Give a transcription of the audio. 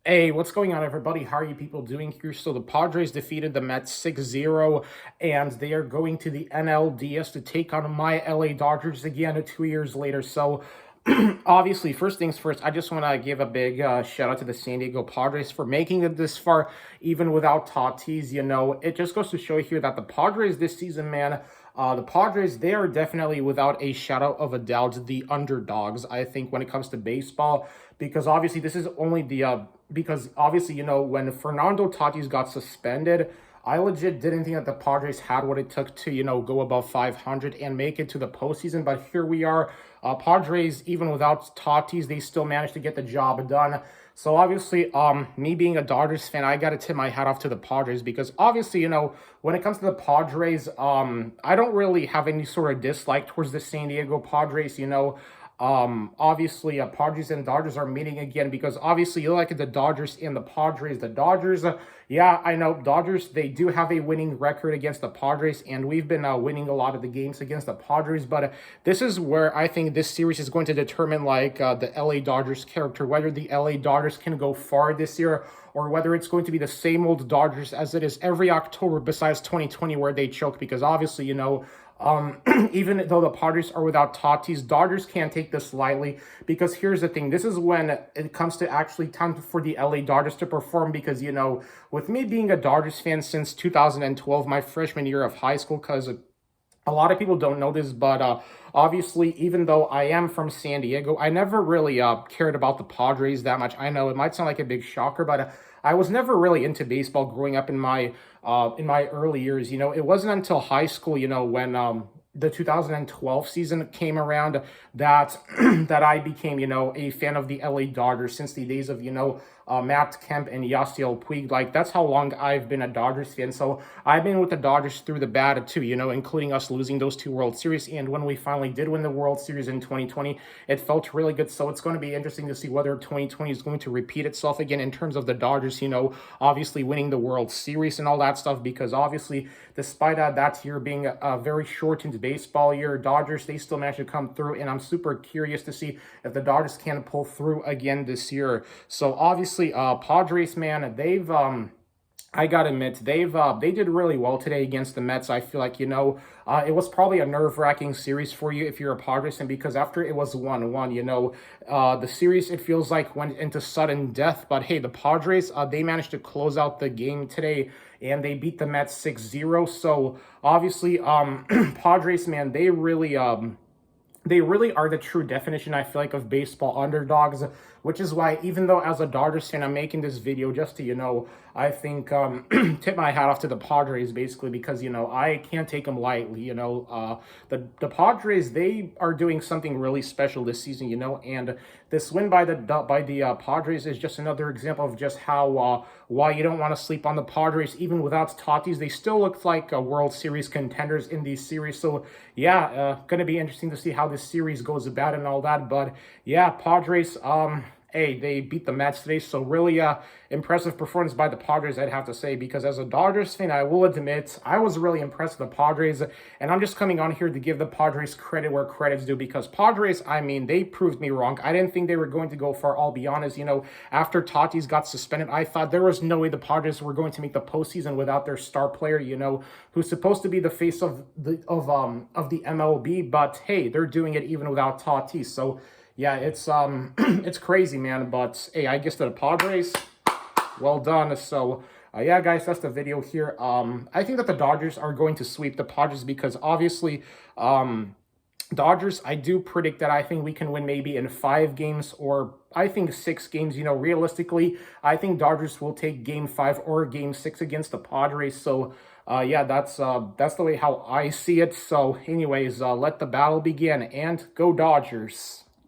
Hey, what's going on, everybody? How are you people doing here? So the Padres defeated the Mets 6-0, and they are going to the NLDS to take on my LA Dodgers again 2 years later. So obviously, first things first, I just want to give a big shout out to the San Diego Padres for making it this far, even without Tatis. It just goes to show here that the Padres this season, man, the Padres, they are definitely, without a shadow of a doubt, the underdogs, I think, when it comes to baseball, because obviously this is only because obviously, when Fernando Tatis got suspended, I legit didn't think that the Padres had what it took to, go above 500 and make it to the postseason. But here we are. Padres, even without Tatis, they still managed to get the job done. So obviously, me being a Dodgers fan, I gotta tip my hat off to the Padres because obviously, when it comes to the Padres, I don't really have any sort of dislike towards the San Diego Padres. Obviously, Padres and Dodgers are meeting again because obviously you like the Dodgers and the Padres. The Dodgers, yeah, I know Dodgers. They do have a winning record against the Padres, and we've been winning a lot of the games against the Padres. But this is where I think this series is going to determine the LA Dodgers character, whether the LA Dodgers can go far this year or whether it's going to be the same old Dodgers as it is every October besides 2020 where they choke because obviously, even though the Padres are without Tatis, Dodgers can't take this lightly because here's the thing. This is when it comes to actually time for the LA Dodgers to perform because, with me being a Dodgers fan since 2012, my freshman year of high school, because a lot of people don't know this, but obviously, even though I am from San Diego, I never really cared about the Padres that much. I know it might sound like a big shocker, but I was never really into baseball growing up in my early years. It wasn't until high school, when the 2012 season came around that that I became, a fan of the LA Dodgers since the days of, Matt Kemp and Yasiel Puig. Like, that's how long I've been a Dodgers fan. So I've been with the Dodgers through the bad too, including us losing those two World Series. And when we finally did win the World Series in 2020, it felt really good. So it's going to be interesting to see whether 2020 is going to repeat itself again in terms of the Dodgers, obviously winning the World Series and all that stuff, because obviously, despite that year being a very shortened baseball year, Dodgers, they still managed to come through. And I'm super curious to see if the Dodgers can pull through again this year. So obviously, Padres, man, I gotta admit, they did really well today against the Mets. I feel like, it was probably a nerve-wracking series for you if you're a Padres fan, because after it was 1-1, the series, it feels like, went into sudden death. But hey, the Padres, they managed to close out the game today, and they beat the Mets 6-0. So obviously, Padres, man, they really are the true definition, I feel like, of baseball underdogs, which is why, even though as a Dodgers fan, I'm making this video just to, I think, tip my hat off to the Padres, basically, because, I can't take them lightly, the Padres, they are doing something really special this season, and this win by the Padres is just another example of just how, why you don't want to sleep on the Padres. Even without Tatis, they still look like World Series contenders in these series. So, yeah, going to be interesting to see how this series goes about and all that. But, yeah, Padres, hey, they beat the Mets today, so really impressive performance by the Padres, I'd have to say, because as a Dodgers fan, I will admit, I was really impressed with the Padres, and I'm just coming on here to give the Padres credit where credit's due, because Padres, I mean, they proved me wrong. I didn't think they were going to go far, I'll be honest. After Tatis got suspended, I thought there was no way the Padres were going to make the postseason without their star player, who's supposed to be the face of the MLB, but hey, they're doing it even without Tatis. So yeah, it's it's crazy, man. But hey, I guess the Padres, well done. So yeah, guys, that's the video here. I think that the Dodgers are going to sweep the Padres because obviously, Dodgers, I do predict that I think we can win maybe in 5 games or I think 6 games. Realistically, I think Dodgers will take Game 5 or Game 6 against the Padres. So yeah, that's the way how I see it. So anyways, let the battle begin and go Dodgers.